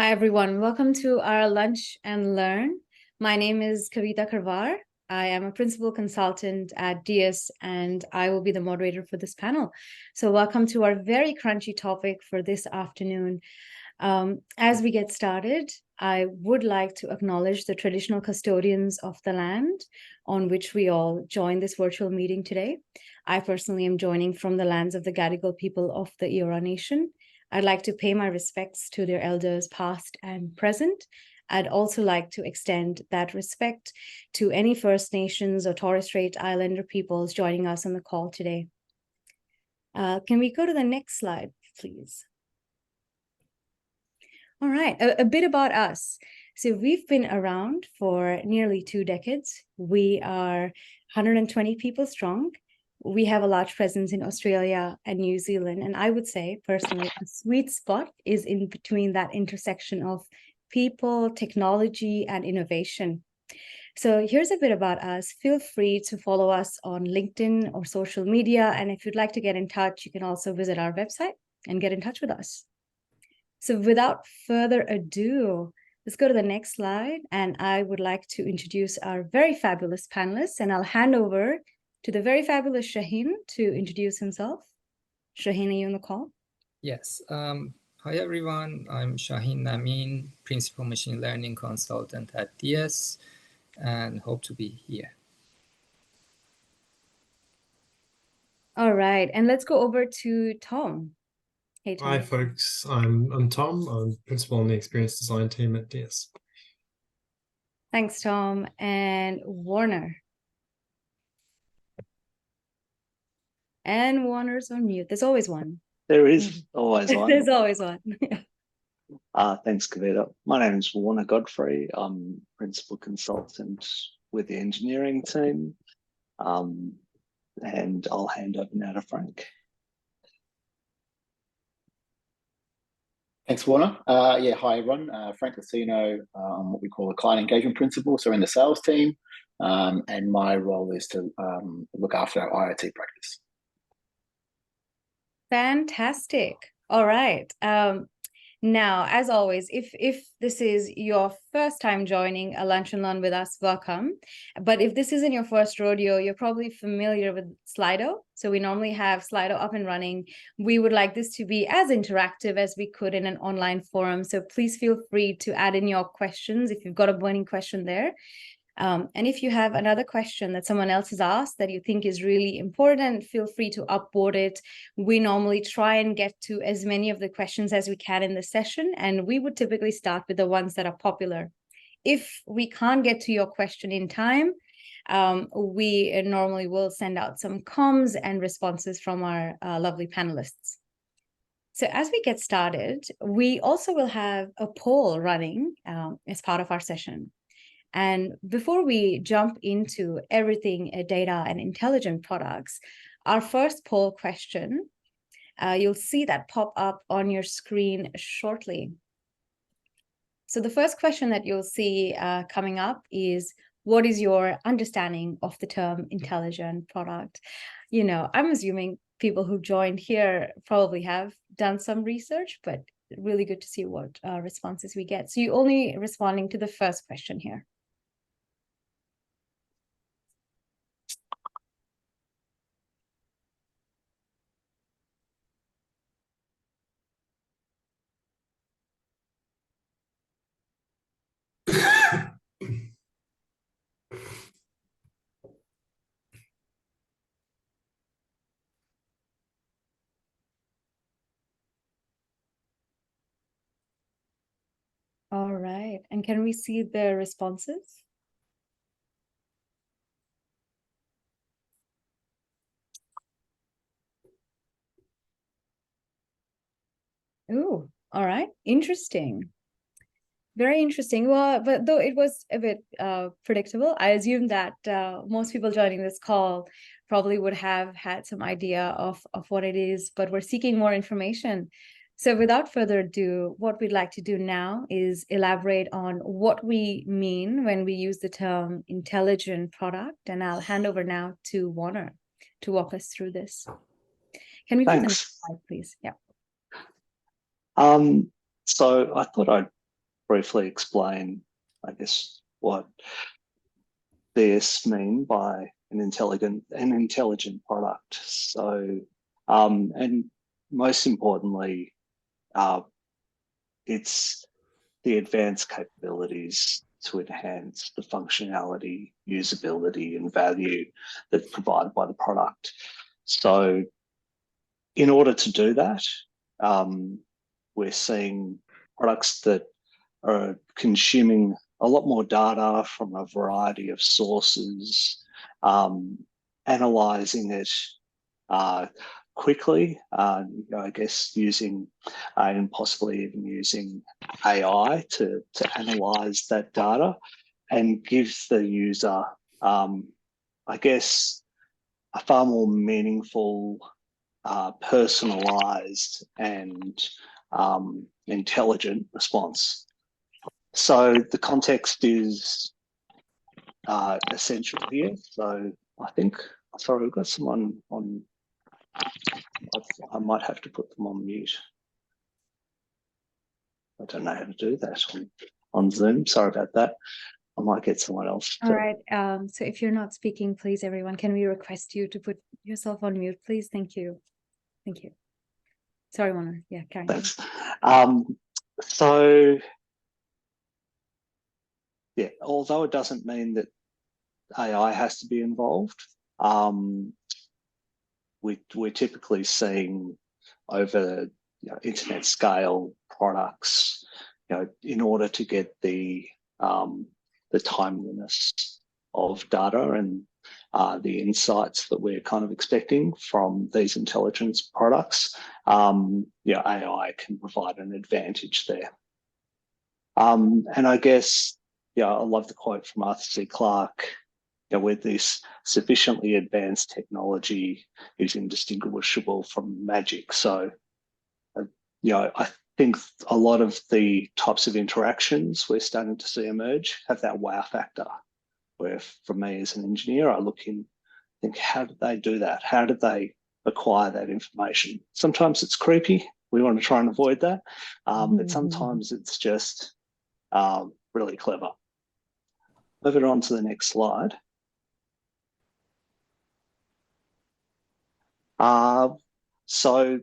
Hi, everyone. Welcome to our Lunch and Learn. My name is Kavita Karwar. I am a principal consultant at DiUS, and I will be the moderator for this panel. So welcome to our very crunchy topic for this afternoon. As we get started, I would like to acknowledge the traditional custodians of the land on which we all join this virtual meeting today. I personally am joining from the lands of the Gadigal people of the Eora Nation. I'd like to pay my respects to their elders past and present. I'd also like to extend that respect to any First Nations or Torres Strait Islander peoples joining us on the call today. Can we go to the next slide, please? All right, a bit about us. So we've been around for nearly 2 decades. We are 120 people strong. We have a large presence in Australia and New Zealand. And I would say, personally, a sweet spot is in between that intersection of people, technology, and innovation. So here's a bit about us. Feel free to follow us on LinkedIn or social media. And if you'd like to get in touch, you can also visit our website and get in touch with us. So without further ado, let's go to the next slide. And I would like to introduce our very fabulous panelists. And I'll hand over to the very fabulous Shaheen to introduce himself. Shaheen, are you on the call? Yes. Hi, everyone. I'm Shaheen Namin, Principal Machine Learning Consultant at DiUS, and hope to be here. All right. And let's go over to Tom. Hey, Tom. Hi, folks. I'm Tom. I'm Principal on the Experience Design team at DiUS. Thanks, Tom. And Warner. And Warner's on mute. There's always one. There is always one. There's always one. Thanks, Kavita. My name is Warner Godfrey. I'm Principal Consultant with the engineering team. And I'll hand over now to Frank. Thanks, Warner. Hi, everyone. Frank Lucino. I'm what we call a client engagement principal, so in the sales team. And my role is to look after our IoT practice. Fantastic. All right. Now, as always, if this is your first time joining a Lunch and Learn with us, welcome. But if this isn't your first rodeo, you're probably familiar with Slido. So we normally have Slido up and running. We would like this to be as interactive as we could in an online forum. So please feel free to add in your questions if you've got a burning question there. And if you have another question that someone else has asked that you think is really important, feel free to upvote it. We normally try and get to as many of the questions as we can in the session, and we would typically start with the ones that are popular. If we can't get to your question in time, we normally will send out some comms and responses from our lovely panelists. So as we get started, we also will have a poll running as part of our session. And before we jump into everything data and intelligent products, our first poll question, you'll see that pop up on your screen shortly. So the first question that you'll see coming up is, what is your understanding of the term intelligent product? You know, I'm assuming people who joined here probably have done some research, but really good to see what responses we get. So you're only responding to the first question here. All right. And can we see the responses? Oh, all right. Interesting. Very interesting. Well, but though it was a bit predictable, I assume that most people joining this call probably would have had some idea of what it is, but we're seeking more information. So without further ado, what we'd like to do now is elaborate on what we mean when we use the term intelligent product. And I'll hand over now to Warner to walk us through this. Can we put the next slide, please? Yeah. So I thought I'd briefly explain, I guess, what DiUS mean by an intelligent product. So, and most importantly, it's the advanced capabilities to enhance the functionality, usability, and value that's provided by the product. So, in order to do that, we're seeing products that are consuming a lot more data from a variety of sources, analyzing it quickly, I guess using and possibly even using AI to analyze that data and give the user, I guess, a far more meaningful, personalized and intelligent response. So the context is essential here. So I think, sorry, we've got someone on, I might have to put them on mute. I don't know how to do that on Zoom. Sorry about that. I might get someone else. All right. So if you're not speaking, please, everyone, can we request you to put yourself on mute, please? Thank you. Thank you. Sorry, Warner. Yeah, carry on. Thanks. So, yeah, although it doesn't mean that AI has to be involved, we're typically seeing over internet scale products, in order to get the timeliness of data and the insights that we're kind of expecting from these intelligence products, AI can provide an advantage there. And I guess, I love the quote from Arthur C. Clarke, with this sufficiently advanced technology is indistinguishable from magic. So, I think a lot of the types of interactions we're starting to see emerge have that wow factor, where for me as an engineer, I look in, think, how did they do that? How did they acquire that information? Sometimes it's creepy. We want to try and avoid that. But sometimes it's just really clever. Moving on to the next slide. So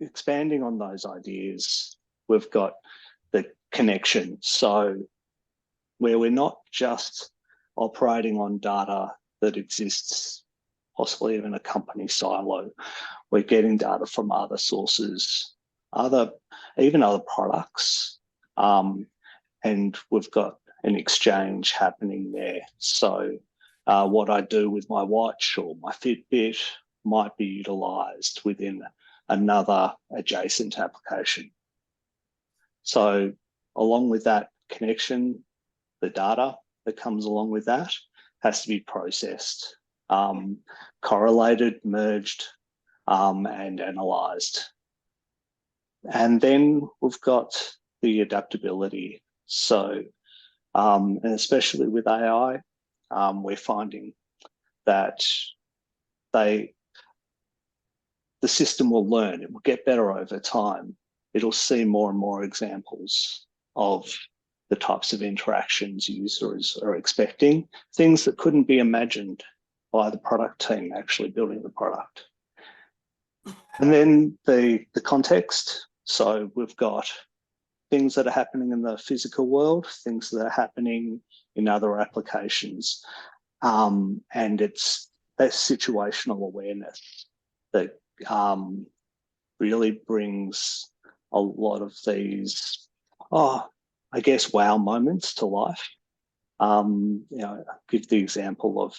expanding on those ideas, we've got the connection. So where we're not just operating on data that exists possibly in a company silo, we're getting data from other sources, even other products, and we've got an exchange happening there. So what I do with my watch or my Fitbit might be utilised within another adjacent application. So along with that connection, the data that comes along with that has to be processed, correlated, merged, and analysed. And then we've got the adaptability. So, and especially with AI, we're finding that the system will learn, it will get better over time. It'll see more and more examples of the types of interactions users are expecting, things that couldn't be imagined by the product team actually building the product. And then the context. So we've got things that are happening in the physical world, things that are happening in other applications. And it's that situational awareness that really brings a lot of these, I guess, wow moments to life. Give the example of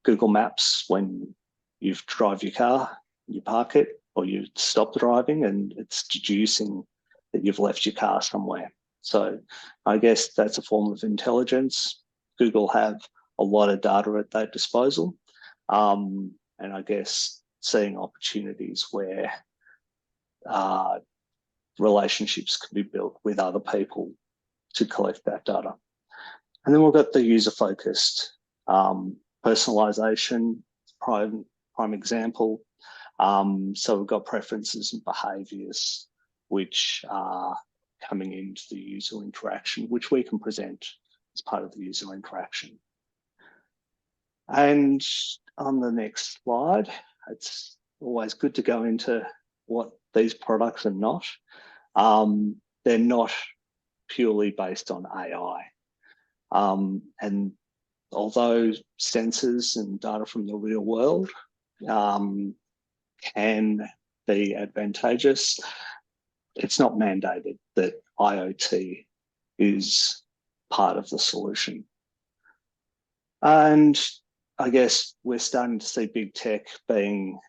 Google Maps when you drive your car, you park it, or you stop driving, and it's deducing that you've left your car somewhere. So I guess that's a form of intelligence. Google have a lot of data at their disposal. And I guess seeing opportunities where relationships can be built with other people to collect that data. And then we've got the user-focused personalization, prime example. So we've got preferences and behaviors which are coming into the user interaction, which we can present as part of the user interaction. And on the next slide, it's always good to go into what these products are not. They're not purely based on AI. And although sensors and data from the real world can be advantageous, it's not mandated that IoT is part of the solution. And I guess we're starting to see big tech being,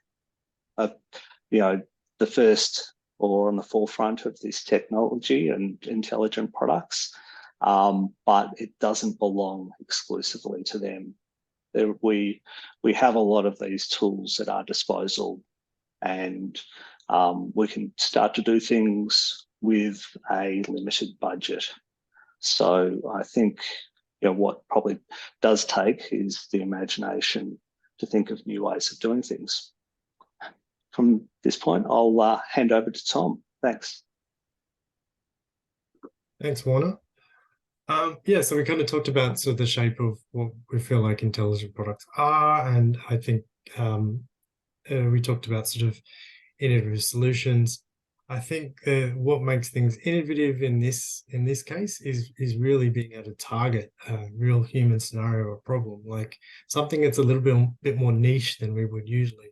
the first or on the forefront of this technology and intelligent products, but it doesn't belong exclusively to them. We have a lot of these tools at our disposal, and we can start to do things with a limited budget. So I think what probably does take is the imagination to think of new ways of doing things. From this point, I'll hand over to Tom. Thanks. Thanks, Warner. Yeah, so we kind of talked about sort of the shape of what we feel like intelligent products are, and I think we talked about sort of innovative solutions. I think what makes things innovative in this case is really being able to target a real human scenario or problem, like something that's a little bit more niche than we would usually.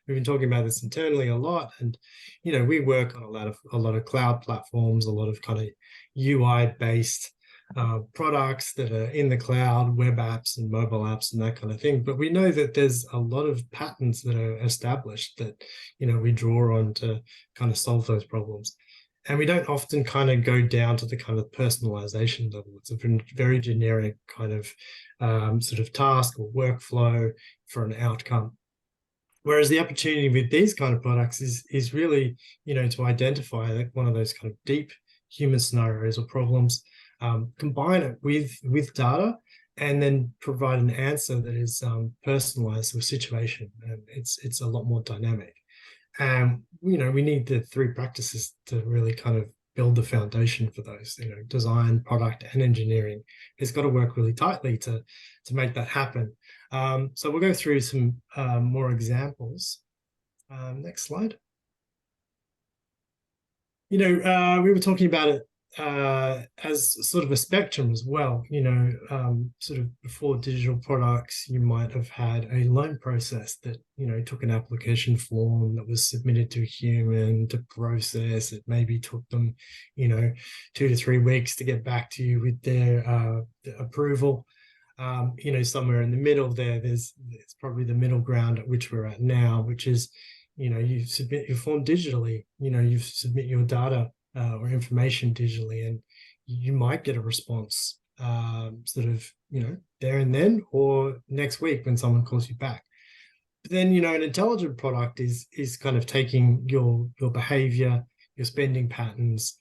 We've been talking about this internally a lot, and we work on a lot of cloud platforms, a lot of kind of UI based products that are in the cloud, web apps and mobile apps and that kind of thing. But we know that there's a lot of patterns that are established that, we draw on to kind of solve those problems. And we don't often kind of go down to the kind of personalization level. It's a very generic kind of sort of task or workflow for an outcome. Whereas the opportunity with these kind of products is really, to identify like one of those kind of deep human scenarios or problems, combine it with data, and then provide an answer that is personalized to a situation. And it's a lot more dynamic. And we need the three practices to really kind of build the foundation for those. Design, product, and engineering. It's got to work really tightly to make that happen. So we'll go through some more examples. Next slide. We were talking about it as sort of a spectrum as well. Sort of before digital products, you might have had a loan process that took an application form that was submitted to a human to process. It maybe took them 2 to 3 weeks to get back to you with their approval. Somewhere in the middle it's probably the middle ground at which we're at now, which is you submit your form digitally, you submit your data or information digitally, and you might get a response sort of there and then, or next week when someone calls you back. But then an intelligent product is kind of taking your behavior, your spending patterns,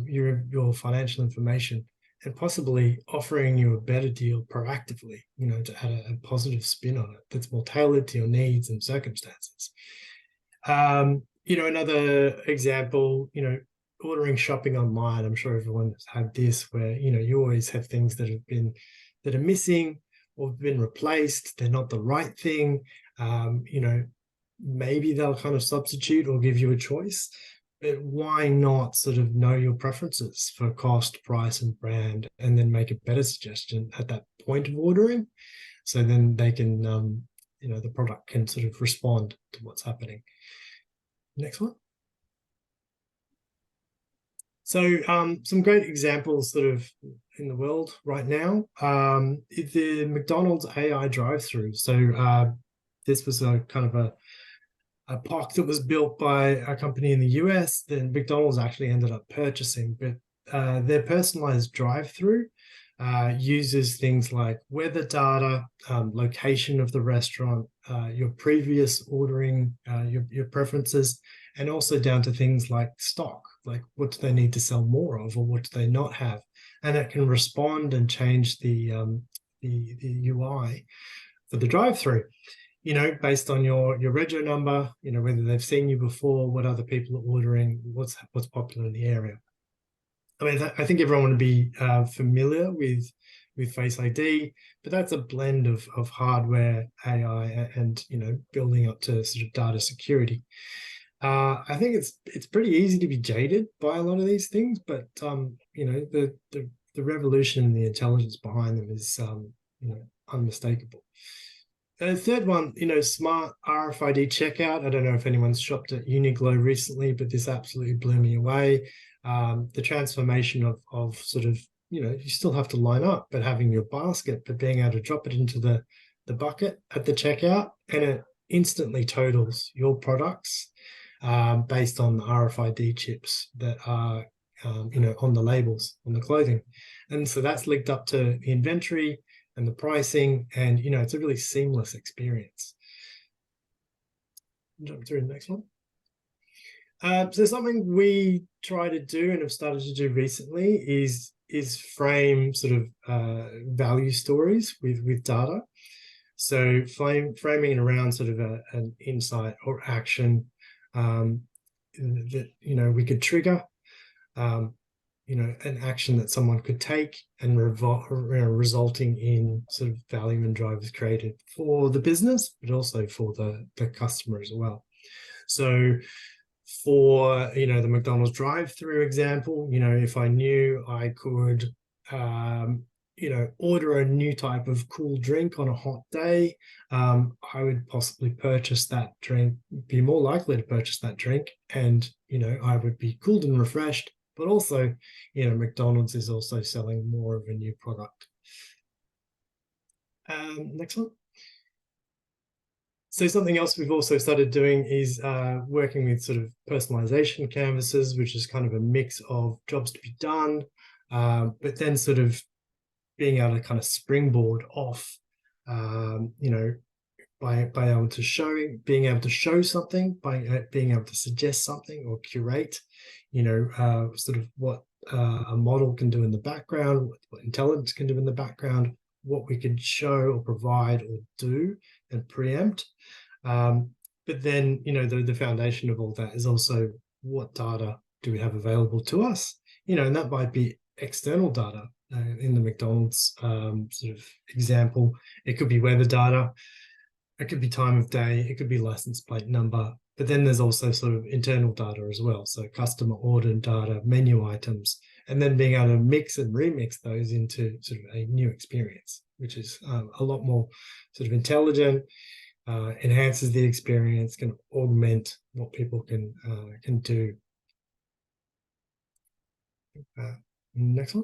your financial information, and possibly offering you a better deal proactively, to add a positive spin on it that's more tailored to your needs and circumstances. Another example, ordering shopping online. I'm sure everyone's had this, where you always have things that are missing or been replaced. They're not the right thing. Maybe they'll kind of substitute or give you a choice. But why not sort of know your preferences for cost, price, and brand, and then make a better suggestion at that point of ordering? So then they can, the product can sort of respond to what's happening. Next one. So some great examples sort of in the world right now. The McDonald's AI drive-through. So this was a kind of a POC that was built by a company in the US. Then McDonald's actually ended up purchasing, but their personalized drive-through uses things like weather data, location of the restaurant, your previous ordering, your preferences, and also down to things like stock, like what do they need to sell more of, or what do they not have, and it can respond and change the UI for the drive-through, based on your rego number, whether they've seen you before, what other people are ordering, what's popular in the area. I mean, I think everyone would be familiar with Face ID, but that's a blend of hardware, AI, and building up to sort of data security. I think it's pretty easy to be jaded by a lot of these things, but the revolution and the intelligence behind them is unmistakable. The third one, smart RFID checkout. I don't know if anyone's shopped at Uniqlo recently, but this absolutely blew me away. The transformation of sort of, you still have to line up, but having your basket, but being able to drop it into the bucket at the checkout, and it instantly totals your products based on the RFID chips that are, on the labels, on the clothing. And so that's linked up to the inventory and the pricing, and it's a really seamless experience. Jump through the next one. So something we try to do and have started to do recently is frame sort of value stories with data. So framing it around sort of an insight or action that we could trigger, an action that someone could take, and resulting in sort of value and drivers created for the business, but also for the customer as well. So for the McDonald's drive-through example, if I knew I could order a new type of cool drink on a hot day, I would possibly purchase that drink, be more likely to purchase that drink, and I would be cooled and refreshed. But also, McDonald's is also selling more of a new product. Next one. So something else we've also started doing is working with sort of personalization canvases, which is kind of a mix of jobs to be done, but then sort of being able to kind of springboard off, by being able to show something, by being able to suggest something or curate, sort of what a model can do in the background, what intelligence can do in the background, what we can show or provide or do and preempt. But then, the foundation of all that is also what data do we have available to us? And that might be external data. In the McDonald's sort of example, it could be weather data, it could be time of day, it could be license plate number, but then there's also sort of internal data as well. So customer order data, menu items, and then being able to mix and remix those into sort of a new experience, which is a lot more sort of intelligent, enhances the experience, can augment what people can do. Next one.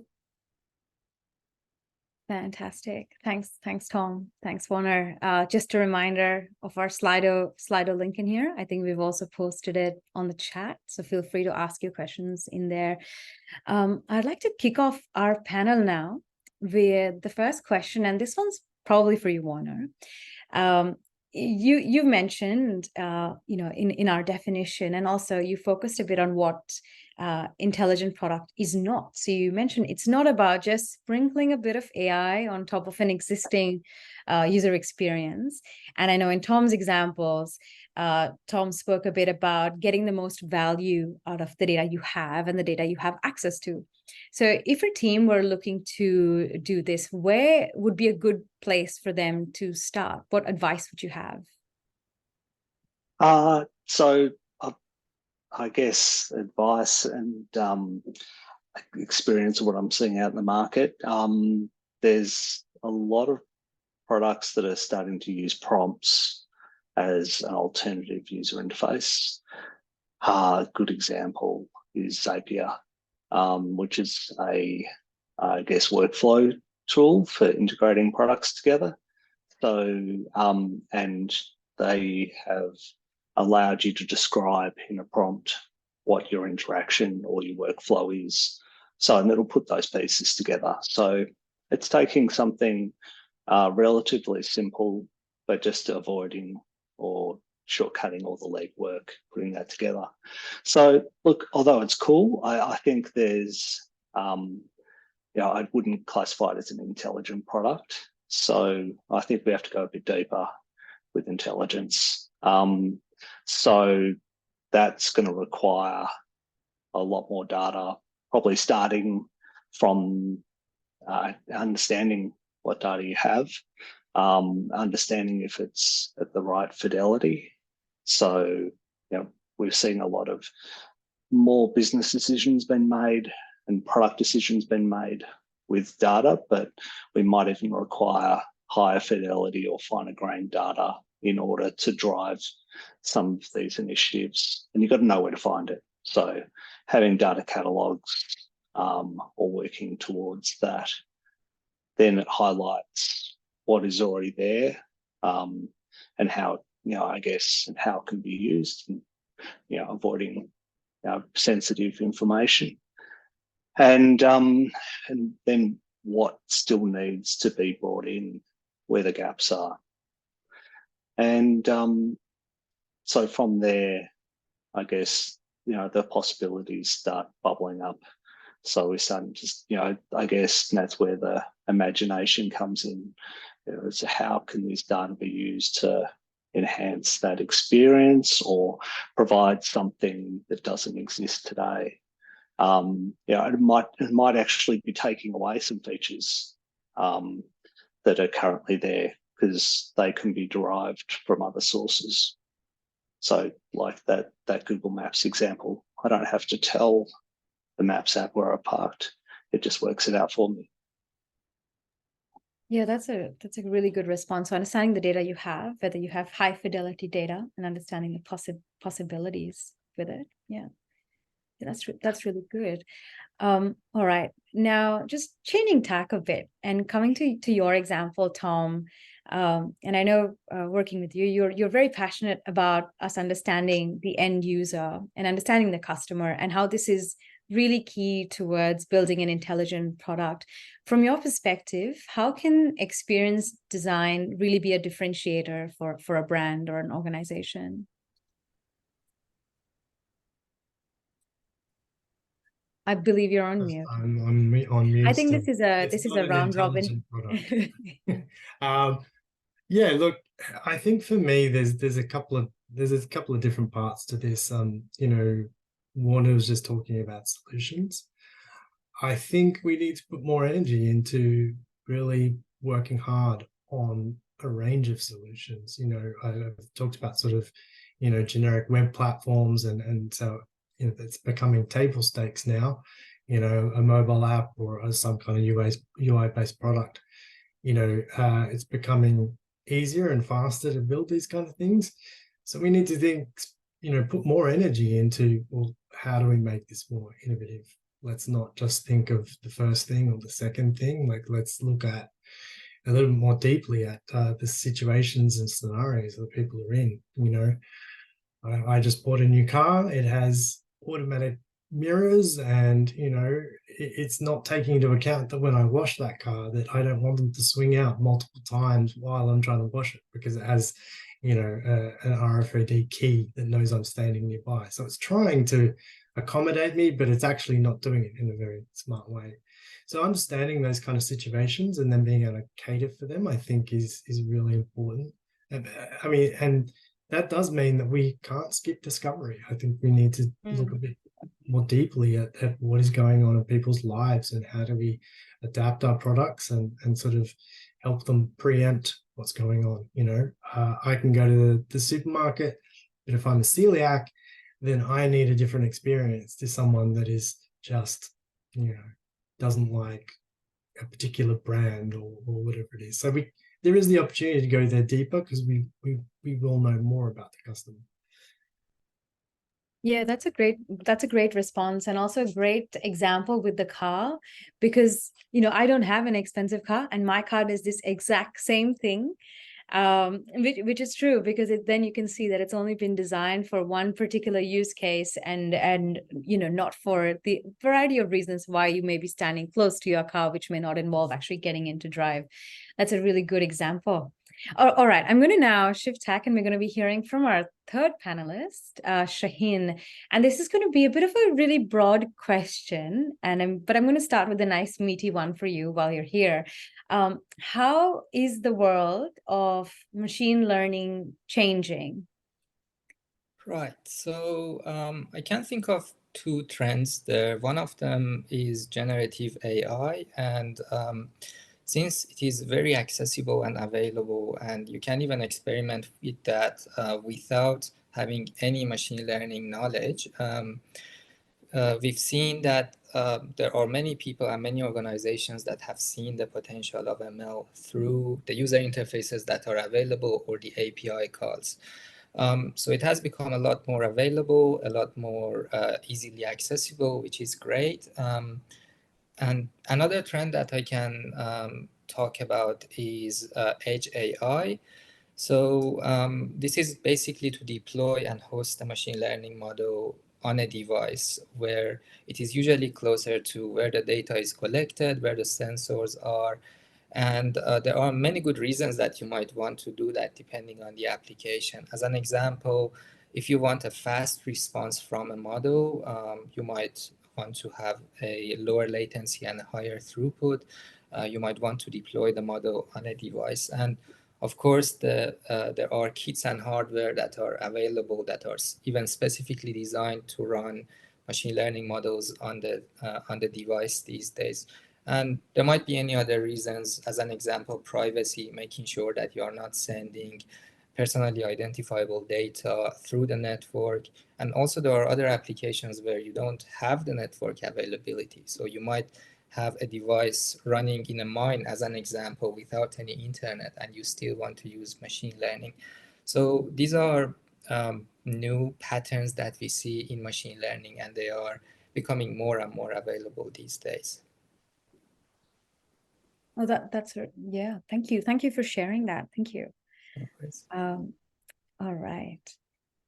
Fantastic. Thanks, Tom. Thanks, Warner. Just a reminder of our Slido link in here. I think we've also posted it on the chat, so feel free to ask your questions in there. I'd like to kick off our panel now with the first question, and this one's probably for you, Warner. You mentioned, in our definition, and also you focused a bit on what intelligent product is not. So you mentioned it's not about just sprinkling a bit of AI on top of an existing user experience. And I know in Tom's examples, Tom spoke a bit about getting the most value out of the data you have and the data you have access to. So if your team were looking to do this, where would be a good place for them to start? What advice would you have? So I guess advice and experience of what I'm seeing out in the market. There's a lot of products that are starting to use prompts as an alternative user interface. A good example is Zapier, which is a workflow tool for integrating products together. So, and they have allowed you to describe in a prompt what your interaction or your workflow is. So, and it'll put those pieces together. So it's taking something relatively simple, but just avoiding or shortcutting all the legwork, putting that together. So look, although it's cool, I think there's, I wouldn't classify it as an intelligent product. So I think we have to go a bit deeper with intelligence. So that's going to require a lot more data, probably starting from understanding what data you have, understanding if it's at the right fidelity. So, you know, we've seen a lot of more business decisions been made and product decisions been made with data, but we might even require higher fidelity or finer grained data in order to drive some of these initiatives. And you've got to know where to find it. So having data catalogs or working towards that, then it highlights what is already there and how, you know, I guess, and how it can be used, and, you know, avoiding sensitive information. And then what still needs to be brought in, where the gaps are. And so from there, I guess, you know, the possibilities start bubbling up. So we're starting to, you know, I guess that's where the imagination comes in. You know, so how can this data be used to enhance that experience or provide something that doesn't exist today? You know, it might actually be taking away some features that are currently there because they can be derived from other sources. So like that Google Maps example, I don't have to tell the Maps app where I parked. It just works it out for me. Yeah, that's a really good response. So understanding the data you have, whether you have high fidelity data, and understanding the possibilities with it. Yeah, that's really good. All right, now just changing tack a bit and coming to your example, Tom. And I know working with you, you're very passionate about us understanding the end user and understanding the customer and how this is really key towards building an intelligent product. From your perspective, how can experience design really be a differentiator for a brand or an organization? I believe you're on mute. I'm on mute. I think still. this is a round robin. Yeah, look, I think for me, there's a couple of different parts to this. You know, Warner was just talking about solutions. I think we need to put more energy into really working hard on a range of solutions. You know, I've talked about sort of, you know, generic web platforms, and so, you know, it's becoming table stakes now. You know, a mobile app or some kind of UI-based product. You know, it's becoming easier and faster to build these kind of things. So we need to think, you know, put more energy into, well, how do we make this more innovative? Let's not just think of the first thing or the second thing. Like, let's look at a little more deeply at the situations and scenarios that people are in. You know, I just bought a new car. It has automatic mirrors, and, you know, it's not taking into account that when I wash that car, that I don't want them to swing out multiple times while I'm trying to wash it, because it has, you know, an RFID key that knows I'm standing nearby. So it's trying to accommodate me, but it's actually not doing it in a very smart way. So understanding those kind of situations and then being able to cater for them, I think is really important. I mean, and that does mean that we can't skip discovery. I think we need to look a bit more deeply at what is going on in people's lives and how do we adapt our products and sort of help them preempt what's going on. You know, I can go to the supermarket, but if I'm a celiac, then I need a different experience to someone that is just, you know, doesn't like a particular brand or whatever it is. So there is the opportunity to go there deeper because we will know more about the customer. Yeah, that's a great response, and also a great example with the car, because, you know, I don't have an expensive car and my car does this exact same thing, which is true, because then you can see that it's only been designed for one particular use case, and you know, not for the variety of reasons why you may be standing close to your car, which may not involve actually getting into drive. That's a really good example. All right, I'm going to now shift tack, and we're going to be hearing from our third panelist, Shaheen. And this is going to be a bit of a really broad question, but I'm going to start with a nice meaty one for you while you're here. How is the world of machine learning changing? Right. So I can't think of two trends there. One of them is generative AI, and since it is very accessible and available, and you can even experiment with that without having any machine learning knowledge, we've seen that there are many people and many organizations that have seen the potential of ML through the user interfaces that are available or the API calls. So it has become a lot more available, a lot more easily accessible, which is great. And another trend that I can talk about is Edge AI. So this is basically to deploy and host a machine learning model on a device where it is usually closer to where the data is collected, where the sensors are. And there are many good reasons that you might want to do that depending on the application. As an example, if you want a fast response from a model, you might want to have a lower latency and a higher throughput. You might want to deploy the model on a device. And of course, there are kits and hardware that are available that are even specifically designed to run machine learning models on the device these days. And there might be any other reasons, as an example, privacy, making sure that you are not sending personally identifiable data through the network. And also there are other applications where you don't have the network availability. So you might have a device running in a mine, as an example, without any internet, and you still want to use machine learning. So these are new patterns that we see in machine learning, and they are becoming more and more available these days. Oh, yeah. Thank you. Thank you for sharing that. Thank you. All right.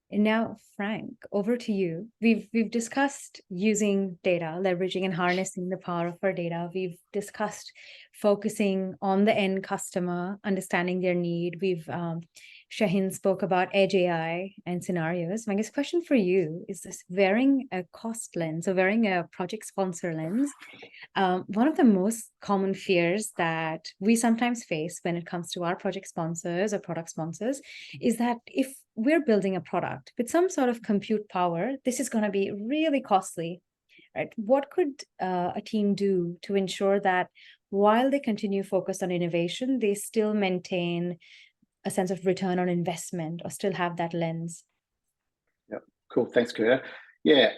And now, Frank, over to you. We've discussed using data, leveraging and harnessing the power of our data. We've discussed focusing on the end customer, understanding their need. Shaheen spoke about Edge AI and scenarios. My guess question for you is this: wearing a cost lens, or wearing a project sponsor lens, one of the most common fears that we sometimes face when it comes to our project sponsors or product sponsors is that if we're building a product with some sort of compute power, this is going to be really costly, right? What could a team do to ensure that while they continue focused on innovation, they still maintain a sense of return on investment or still have that lens? Yeah, cool. Thanks, Kura. Yeah,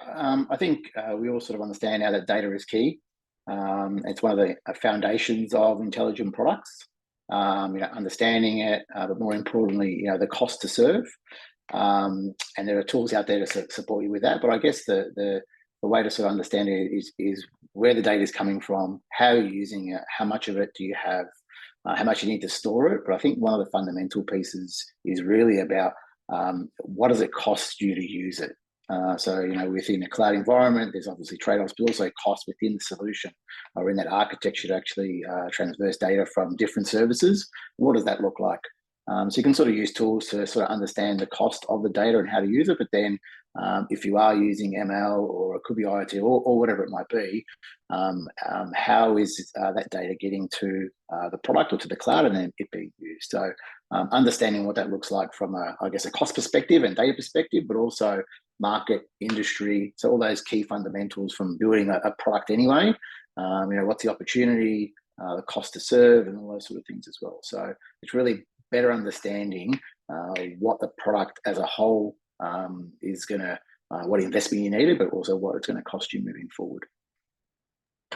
I think we all sort of understand now that data is key. It's one of the foundations of intelligent products. Understanding it, but more importantly, the cost to serve. And there are tools out there to support you with that. But I guess the way to sort of understand it is where the data is coming from, how you're using it, how much of it do you have, how much you need to store it. But I think one of the fundamental pieces is really about what does it cost you to use it. So within a cloud environment, there's obviously trade-offs, but also cost within the solution or in that architecture to actually transverse data from different services. What does that look like? So you can sort of use tools to sort of understand the cost of the data and how to use it. But then if you are using ML, or it could be IoT or whatever it might be, how is that data getting to the product or to the cloud and then it being used? So understanding what that looks like from a cost perspective and data perspective, but also market, industry. So all those key fundamentals from building a product anyway. What's the opportunity, the cost to serve, and all those sort of things as well. So it's really better understanding what the product as a whole is going to, what investment you needed, but also what it's going to cost you moving forward.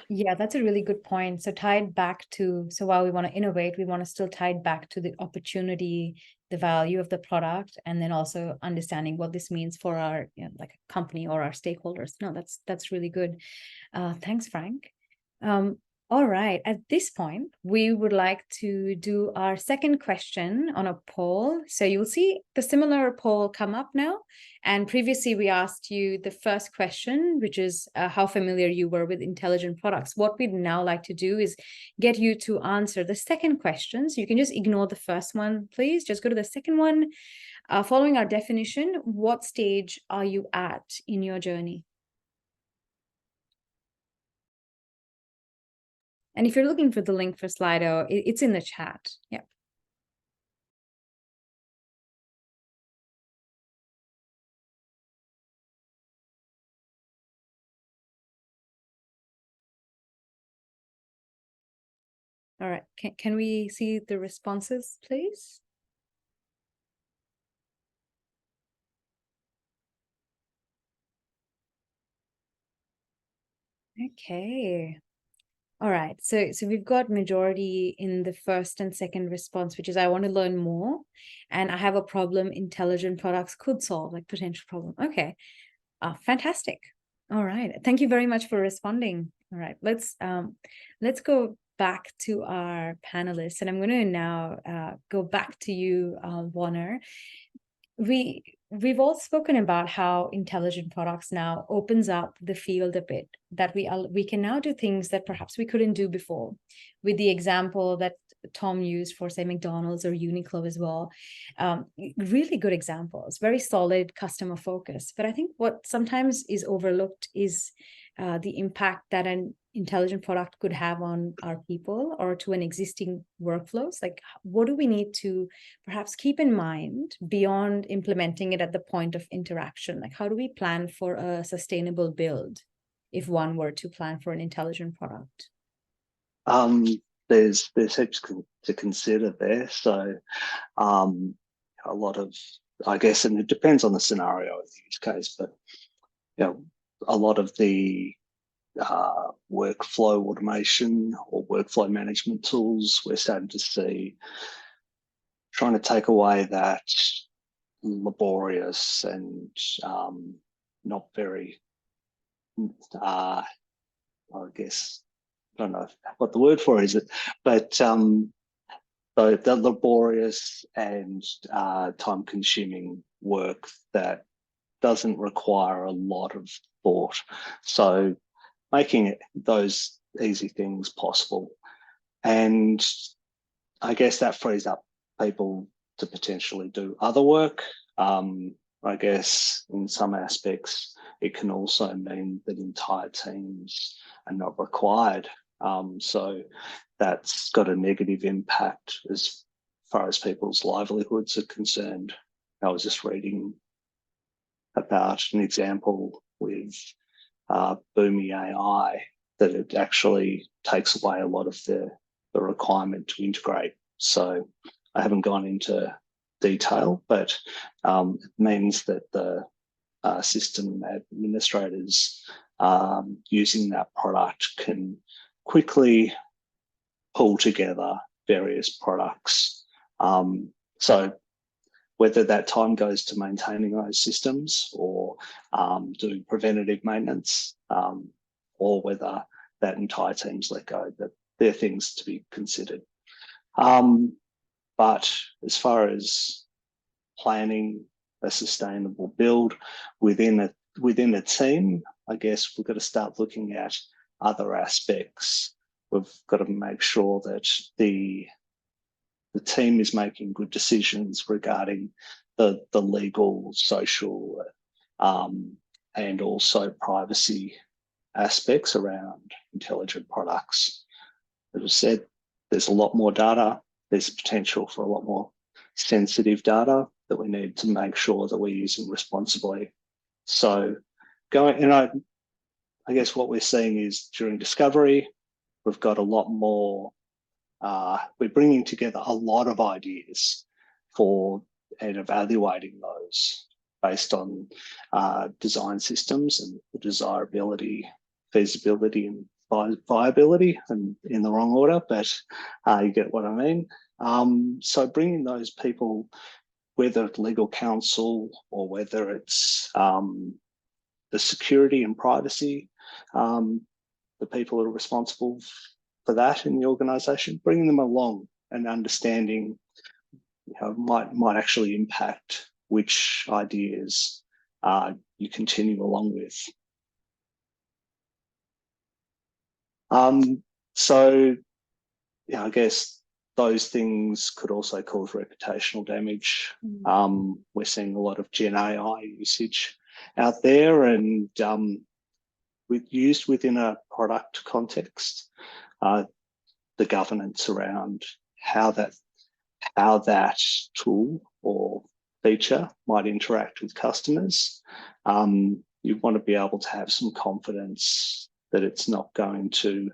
Yeah, that's a really good point. So tied back to, so while we want to innovate, we want to still tie it back to the opportunity, the value of the product, and then also understanding what this means for our like a company or our stakeholders. No, that's really good. Thanks, Frank. All right, at this point, we would like to do our second question on a poll. So you'll see the similar poll come up now. And previously we asked you the first question, which is how familiar you were with intelligent products. What we'd now like to do is get you to answer the second question. So you can just ignore the first one, please. Just go to the second one. Following our definition, what stage are you at in your journey? And if you're looking for the link for Slido, it's in the chat. Yeah. All right. Can we see the responses, please? Okay. All right. So we've got majority in the first and second response, which is I want to learn more, and I have a problem intelligent products could solve, like potential problem. Okay. Fantastic. All right. Thank you very much for responding. All right. Let's go back to our panelists, and I'm going to now go back to you, Warner. We've all spoken about how intelligent products now opens up the field a bit, that we can now do things that perhaps we couldn't do before, with the example that Tom used for, say, McDonald's or Uniqlo as well. Really good examples, very solid customer focus. But I think what sometimes is overlooked is the impact that an intelligent product could have on our people or to an existing workflows. Like, what do we need to perhaps keep in mind beyond implementing it at the point of interaction? Like, how do we plan for a sustainable build if one were to plan for an intelligent product? There's heaps to consider there. So a lot of, I guess, and it depends on the scenario of the use case, but a lot of the workflow automation or workflow management tools, we're starting to see trying to take away that laborious and not very, I guess, I don't know what the word for it is, but the laborious and time-consuming work that doesn't require a lot of thought. So making those easy things possible. And I guess that frees up people to potentially do other work. I guess in some aspects, it can also mean that entire teams are not required. So that's got a negative impact as far as people's livelihoods are concerned. I was just reading about an example with Boomi AI, that it actually takes away a lot of the requirement to integrate. So I haven't gone into detail, but it means that the system administrators using that product can quickly pull together various products. So whether that time goes to maintaining those systems or doing preventative maintenance, or whether that entire team's let go, that they're things to be considered. But as far as planning a sustainable build within a team, I guess we've got to start looking at other aspects. We've got to make sure that the team is making good decisions regarding the legal, social, and also privacy aspects around intelligent products. As I said, there's a lot more data. There's potential for a lot more sensitive data that we need to make sure that we're using responsibly. So I guess what we're seeing is during discovery, we've got a lot more, we're bringing together a lot of ideas and evaluating those based on design systems and the desirability, feasibility, and viability, and in the wrong order, but you get what I mean. So bringing those people, whether it's legal counsel or whether it's the security and privacy, the people who are responsible for that in the organisation, bringing them along and understanding, might actually impact which ideas you continue along with. So, I guess those things could also cause reputational damage. We're seeing a lot of Gen AI usage out there, and used within a product context, the governance around how that tool or feature might interact with customers. You want to be able to have some confidence that it's not going to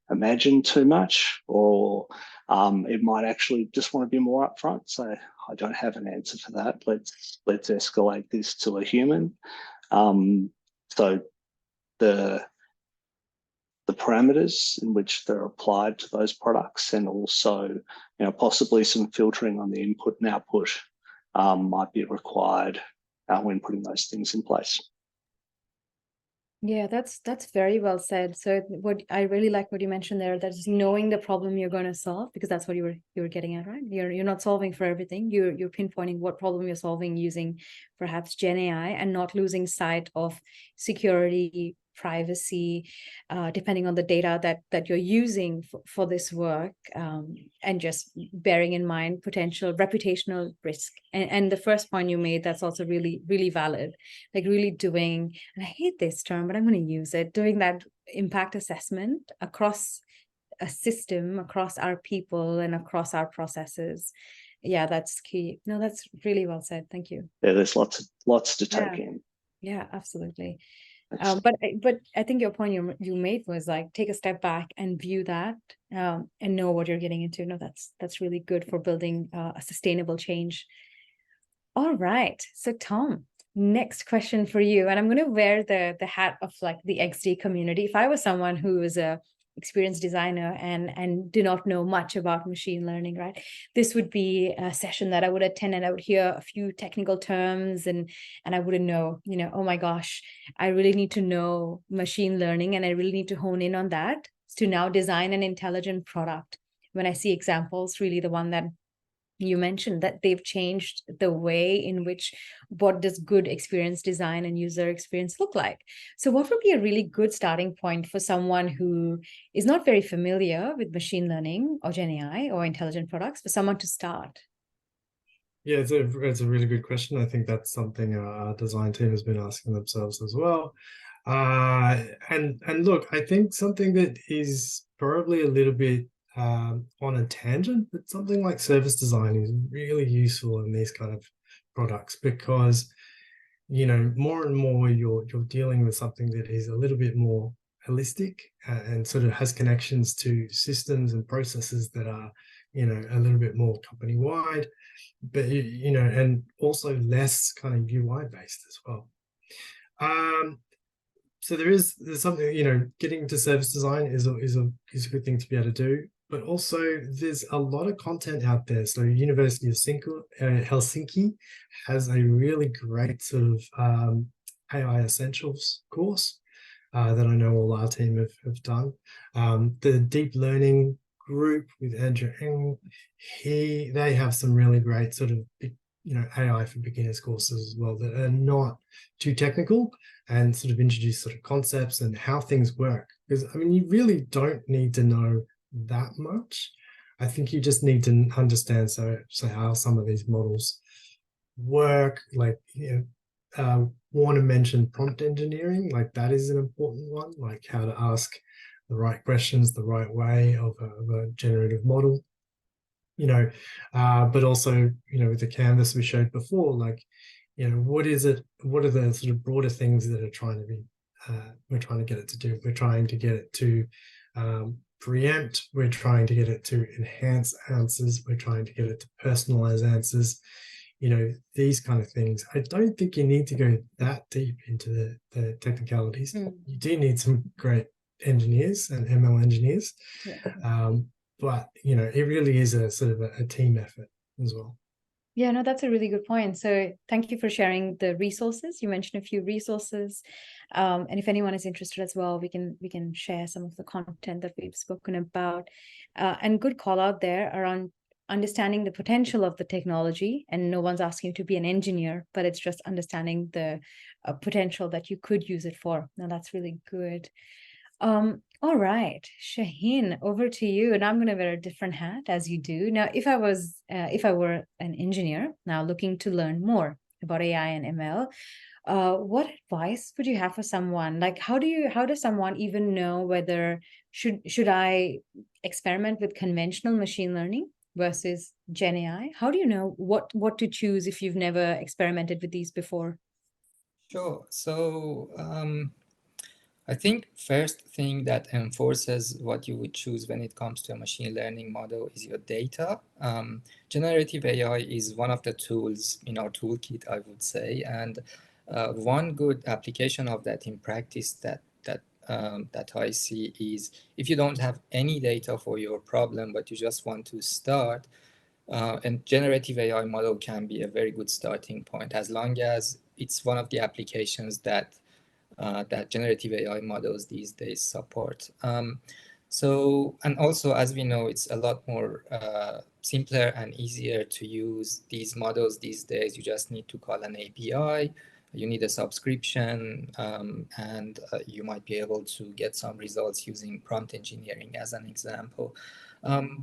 imagine too much, or it might actually just want to be more upfront. So I don't have an answer for that. Let's escalate this to a human. So the parameters in which they're applied to those products, and also, possibly some filtering on the input and output might be required when putting those things in place. Yeah, that's very well said. So what I really like what you mentioned there, that is knowing the problem you're going to solve, because that's what you were getting at, right? You're not solving for everything. You're pinpointing what problem you're solving using perhaps Gen AI, and not losing sight of security, privacy, depending on the data that you're using for this work, and just bearing in mind potential reputational risk. And the first point you made, that's also really, really valid. Like really doing, and I hate this term, but I'm going to use it, doing that impact assessment across a system, across our people, and across our processes. Yeah, that's key. No, that's really well said. Thank you. Yeah, there's lots to take in. Yeah, absolutely. But I think your point you made was like, take a step back and view that, and know what you're getting into. No, that's really good for building a sustainable change. All right, so Tom, next question for you, and I'm going to wear the hat of like the XD community. If I was someone who is a experienced designer and do not know much about machine learning, right, this would be a session that I would attend, and I would hear a few technical terms, and I wouldn't know, oh my gosh, I really need to know machine learning, and I really need to hone in on that to now design an intelligent product. When I see examples, really the one that you mentioned, that they've changed the way in which what does good experience design and user experience look like. So what would be a really good starting point for someone who is not very familiar with machine learning or Gen AI or intelligent products, for someone to start? Yeah, it's a really good question. I think that's something our design team has been asking themselves as well. And look, I think something that is probably a little bit on a tangent, but something like service design is really useful in these kind of products, because more and more you're dealing with something that is a little bit more holistic, and sort of has connections to systems and processes that are a little bit more company wide, but and also less kind of UI based as well. So there's something, getting into service design is a good thing to be able to do, but also there's a lot of content out there. So University of Helsinki has a really great sort of AI Essentials course that I know all our team have done. The deep learning group with Andrew Eng, they have some really great sort of AI for beginners courses as well, that are not too technical, and sort of introduce sort of concepts and how things work. Because I mean, you really don't need to know that much. I think you just need to understand so how some of these models work. Like, want to mention prompt engineering, like that is an important one, like how to ask the right questions the right way of a generative model. But also, with the canvas we showed before, like, what are the sort of broader things that we're trying to get it to do? We're trying to get it to preempt, we're trying to get it to enhance answers, we're trying to get it to personalize answers, these kind of things. I don't think you need to go that deep into the technicalities. You do need some great engineers and ML engineers. Yeah. But it really is a sort of a team effort as well. Yeah, no, that's a really good point. So thank you for sharing the resources. You mentioned a few resources. And if anyone is interested as well, we can share some of the content that we've spoken about. And good call out there around understanding the potential of the technology. And no one's asking you to be an engineer, but it's just understanding the potential that you could use it for. Now, that's really good. All right, Shaheen, over to you. And I'm going to wear a different hat as you do. Now, if I were an engineer now looking to learn more about AI and ML, what advice would you have for someone? Like, how does someone even know whether should I experiment with conventional machine learning versus Gen AI? How do you know what to choose if you've never experimented with these before? Sure. So I think first thing that enforces what you would choose when it comes to a machine learning model is your data. Generative AI is one of the tools in our toolkit, I would say, and one good application of that in practice that I see is if you don't have any data for your problem, but you just want to start, and generative AI model can be a very good starting point as long as it's one of the applications that generative AI models these days support. And also, as we know, it's a lot more simpler and easier to use these models these days. You just need to call an API, you need a subscription, and you might be able to get some results using prompt engineering as an example.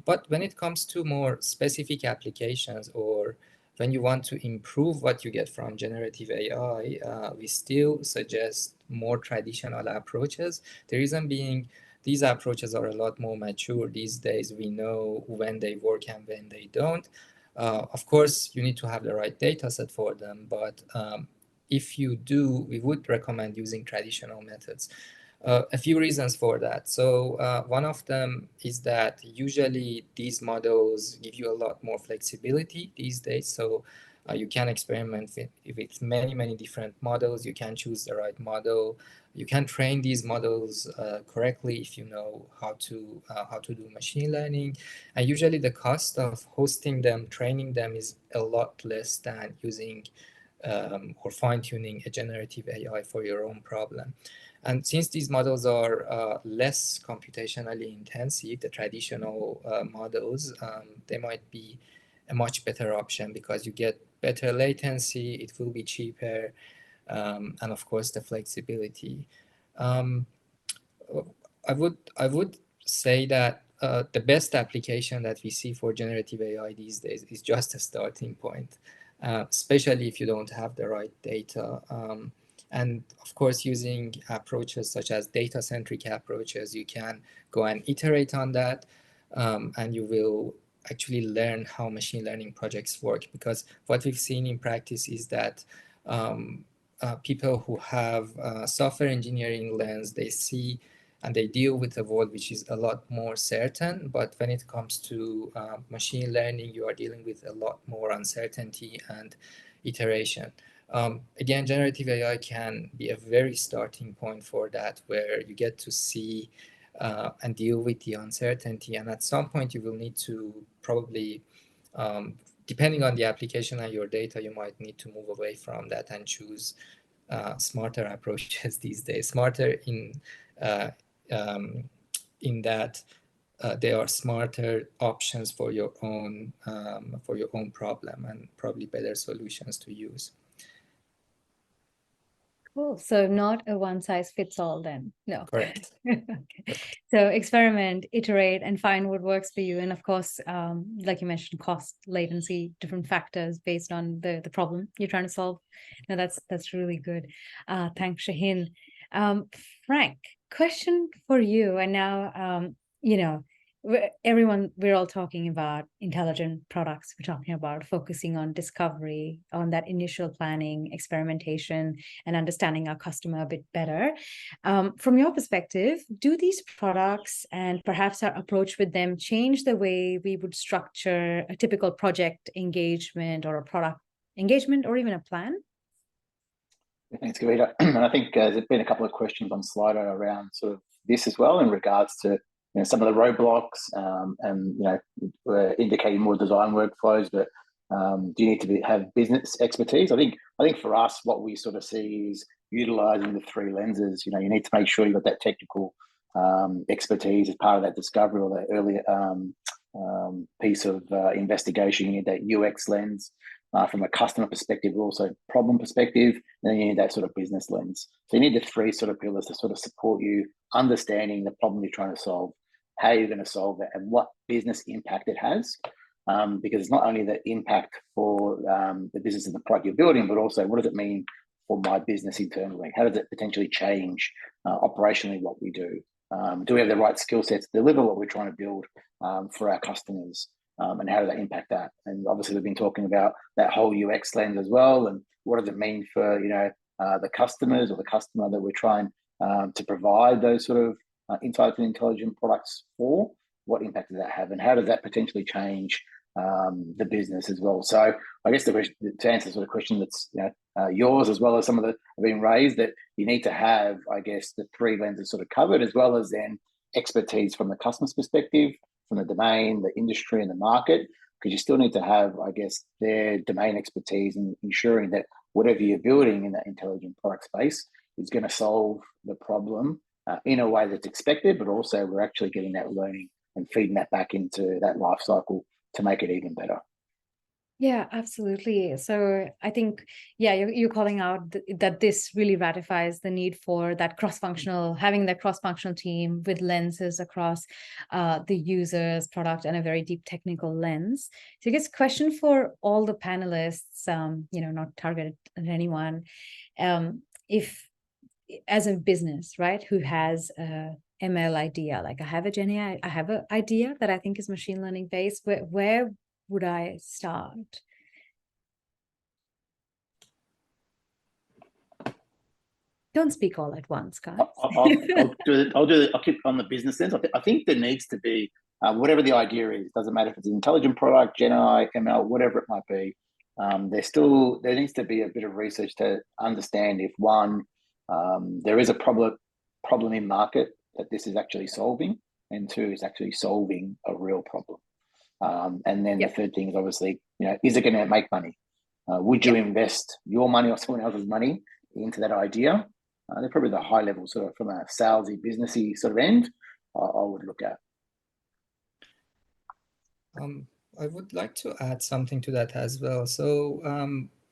But when it comes to more specific applications, or when you want to improve what you get from generative AI, we still suggest more traditional approaches. The reason being, these approaches are a lot more mature these days. We know when they work and when they don't. Of course, you need to have the right data set for them, but if you do, we would recommend using traditional methods. A few reasons for that. So one of them is that usually these models give you a lot more flexibility these days. So you can experiment with many different models. You can choose the right model. You can train these models correctly if you know how to do machine learning. And usually the cost of hosting them, training them is a lot less than using or fine-tuning a generative AI for your own problem. And since these models are less computationally intensive, the traditional models, they might be a much better option because you get better latency, it will be cheaper, and of course the flexibility. I would say that the best application that we see for generative AI these days is just a starting point, especially if you don't have the right data. And of course, using approaches such as data-centric approaches, you can go and iterate on that, and you will actually learn how machine learning projects work. Because what we've seen in practice is that people who have software engineering lens, they see and they deal with a world which is a lot more certain. But when it comes to machine learning, you are dealing with a lot more uncertainty and iteration. Again, generative AI can be a very starting point for that, where you get to see and deal with the uncertainty. And at some point, you will need to probably, depending on the application and your data, you might need to move away from that and choose smarter approaches these days. Smarter in that there are smarter options for your own problem and probably better solutions to use. Cool. So not a one size fits all then. No. Correct. Okay. So experiment, iterate, and find what works for you. And of course, like you mentioned, cost, latency, different factors based on the problem you're trying to solve. Now that's really good. Thanks, Shaheen. Frank, question for you. And now, we're all talking about intelligent products. We're talking about focusing on discovery, on that initial planning, experimentation, and understanding our customer a bit better. From your perspective, do these products and perhaps our approach with them change the way we would structure a typical project engagement or a product engagement or even a plan? Thanks, Kavita. And I think there's been a couple of questions on Slido around sort of this as well in regards to some of the roadblocks and we're indicating more design workflows, but do you need to have business expertise? I think for us, what we sort of see is utilizing the three lenses. You need to make sure you've got that technical expertise as part of that discovery or that early piece of investigation. You need that UX lens from a customer perspective, also problem perspective, and then you need that sort of business lens. So you need the three sort of pillars to sort of support you understanding the problem you're trying to solve, how you're going to solve it, and what business impact it has. Because it's not only the impact for the business and the product you're building, but also what does it mean for my business internally? How does it potentially change operationally what we do? Do we have the right skill sets to deliver what we're trying to build for our customers? And how does that impact that? And obviously, we've been talking about that whole UX lens as well. And what does it mean for the customers or the customer that we're trying to provide those sort of insights and intelligent products for? What impact does that have, and how does that potentially change the business as well? So I guess the question, to answer the sort of question that's yours as well as some of the have been raised, that you need to have, I guess, the three lenses sort of covered, as well as then expertise from the customer's perspective, from the domain, the industry, and the market, because you still need to have, I guess, their domain expertise in ensuring that whatever you're building in that intelligent product space is going to solve the problem in a way that's expected, but also we're actually getting that learning and feeding that back into that life cycle to make it even better. Yeah, absolutely. So I think, yeah, you're calling out that this really ratifies the need for that cross-functional, having that cross-functional team with lenses across the user's product and a very deep technical lens. So I guess question for all the panelists, not targeted at anyone, if as a business, right, who has a ML idea, like I have a Gen AI, I have an idea that I think is machine learning based, where would I start? Don't speak all at once, guys. I'll keep on the business sense. I think there needs to be whatever the idea is. Doesn't matter if it's an intelligent product, Gen AI, ML, whatever it might be. There needs to be a bit of research to understand if one, there is a problem in market that this is actually solving, and two, is actually solving a real problem. And then the third thing is obviously, is it going to make money? Would you invest your money or someone else's money into that idea? They're probably the high level, sort of from a salesy, businessy sort of end, I would look at. I would like to add something to that as well. So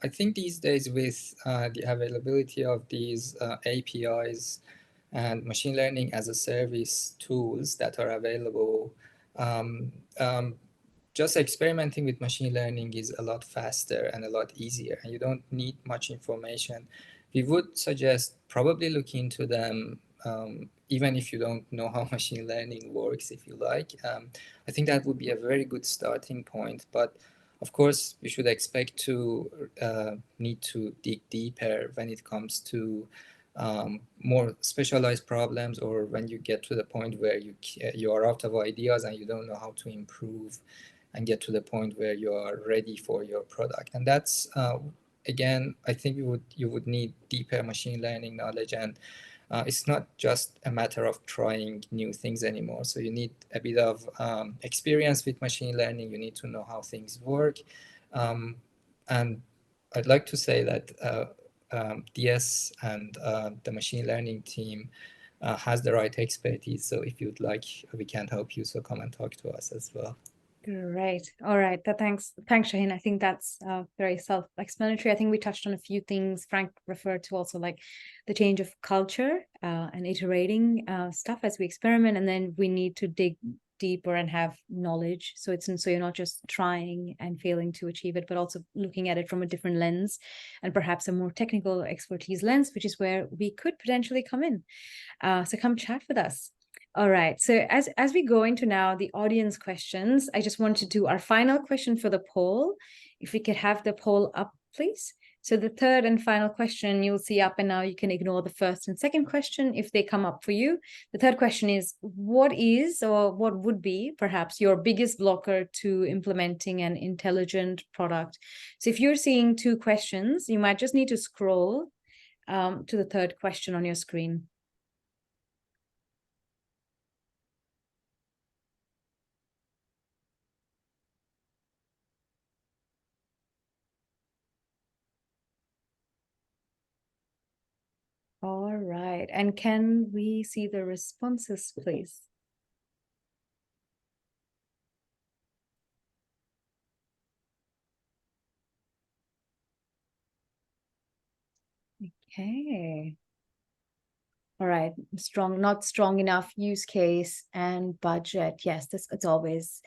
I think these days with the availability of these APIs and machine learning as a service tools that are available, just experimenting with machine learning is a lot faster and a lot easier, and you don't need much information. We would suggest probably look into them, even if you don't know how machine learning works, if you like. I think that would be a very good starting point. But of course, you should expect to need to dig deeper when it comes to more specialized problems, or when you get to the point where you are out of ideas and you don't know how to improve and get to the point where you are ready for your product. And that's again, I think you would need deeper machine learning knowledge, and it's not just a matter of trying new things anymore. So you need a bit of experience with machine learning. You need to know how things work. And I'd like to say that DiUS and the machine learning team has the right expertise. So if you'd like, we can help you. So come and talk to us as well. Great. All right. Thanks, Shaheen. I think that's very self-explanatory. I think we touched on a few things. Frank referred to also like the change of culture and iterating stuff as we experiment, and then we need to dig deeper and have knowledge. So you're not just trying and failing to achieve it, but also looking at it from a different lens, and perhaps a more technical expertise lens, which is where we could potentially come in. So come chat with us. All right. So as we go into now the audience questions, I just want to do our final question for the poll. If we could have the poll up, please. So the third and final question you'll see up, and now you can ignore the first and second question if they come up for you. The third question is, what is or what would be perhaps your biggest blocker to implementing an intelligent product? So if you're seeing two questions, you might just need to scroll to the third question on your screen. All right. And can we see the responses, please? Okay. All right. Not strong enough use case and budget. Yes, it's always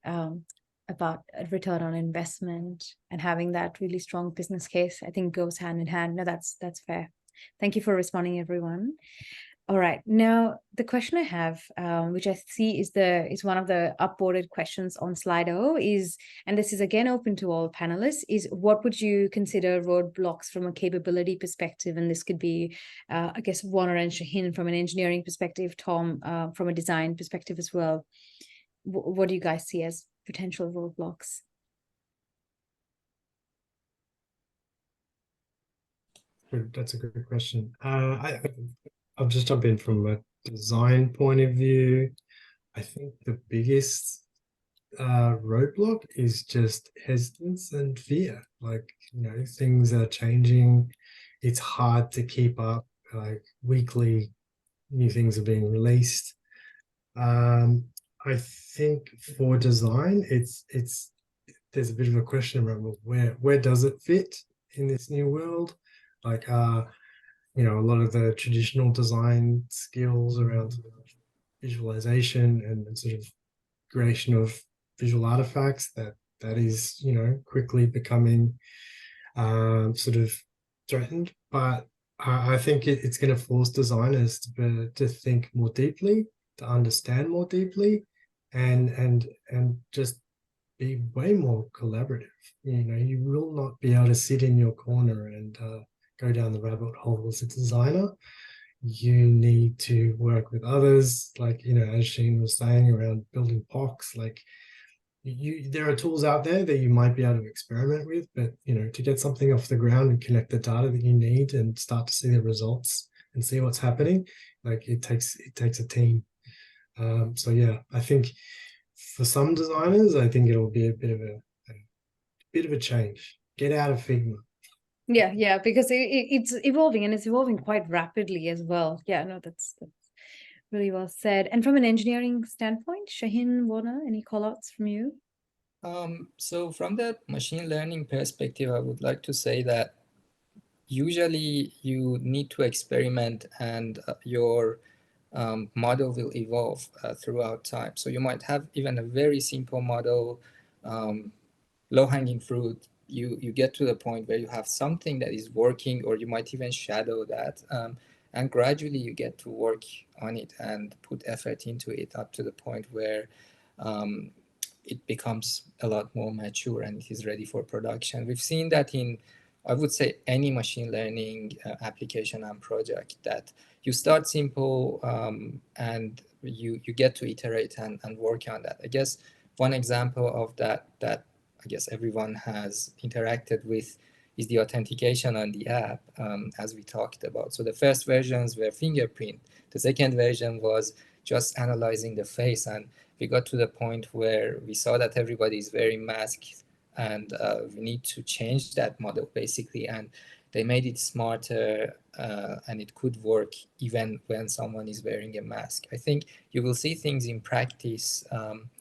about a return on investment, and having that really strong business case, I think, goes hand in hand. No, that's fair. Thank you for responding, everyone. All right. Now, the question I have, which I see is one of the upvoted questions on Slido is, and this is again open to all panelists, is what would you consider roadblocks from a capability perspective? And this could be, I guess, Warner and Shaheen from an engineering perspective, Tom from a design perspective as well. What do you guys see as potential roadblocks? That's a good question. I'll just jump in from a design point of view. I think the biggest roadblock is just hesitance and fear. Like, things are changing. It's hard to keep up. Like, weekly new things are being released. I think for design, there's a bit of a question around where does it fit in this new world? Like, a lot of the traditional design skills around visualization and sort of creation of visual artifacts that is quickly becoming sort of threatened. But I think it's going to force designers to think more deeply, to understand more deeply, and just be way more collaborative. You will not be able to sit in your corner and go down the rabbit hole as a designer. You need to work with others, like, as Sheen was saying, around building POCs. Like, there are tools out there that you might be able to experiment with, but to get something off the ground and connect the data that you need and start to see the results and see what's happening, like, it takes a team. So yeah, I think for some designers, I think it'll be a bit of a change. Get out of Figma. Yeah, because it's evolving, and it's evolving quite rapidly as well. Yeah, no, that's really well said. And from an engineering standpoint, Shaheen, Warner, any call-outs from you? So from the machine learning perspective, I would like to say that usually you need to experiment, and your model will evolve throughout time. So you might have even a very simple model, low-hanging fruit. You get to the point where you have something that is working, or you might even shadow that, and gradually you get to work on it and put effort into it up to the point where it becomes a lot more mature and it is ready for production. We've seen that in, I would say, any machine learning application and project, that you start simple and you get to iterate and work on that. I guess one example of that I guess everyone has interacted with is the authentication on the app, as we talked about. So the first versions were fingerprint. The second version was just analyzing the face. And we got to the point where we saw that everybody is wearing masks, and we need to change that model basically. And they made it smarter, and it could work even when someone is wearing a mask. I think you will see things in practice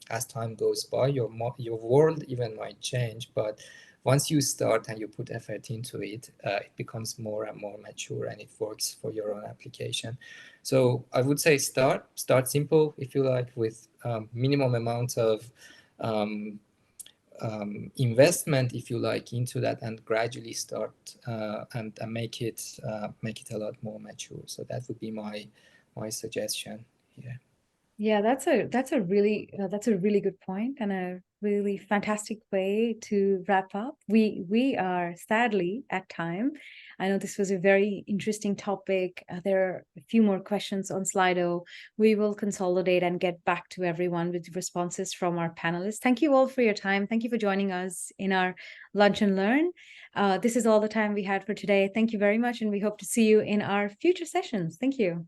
as time goes by. Your world even might change, but once you start and you put effort into it, it becomes more and more mature, and it works for your own application. So I would say start simple, if you like, with minimum amount of investment, if you like, into that, and gradually start and make it a lot more mature. So that would be my suggestion here. Yeah, that's a really good point, and a really fantastic way to wrap up. We are sadly at time. I know this was a very interesting topic. There are a few more questions on Slido. We will consolidate and get back to everyone with responses from our panelists. Thank you all for your time. Thank you for joining us in our Lunch and Learn. This is all the time we had for today. Thank you very much, and we hope to see you in our future sessions. Thank you.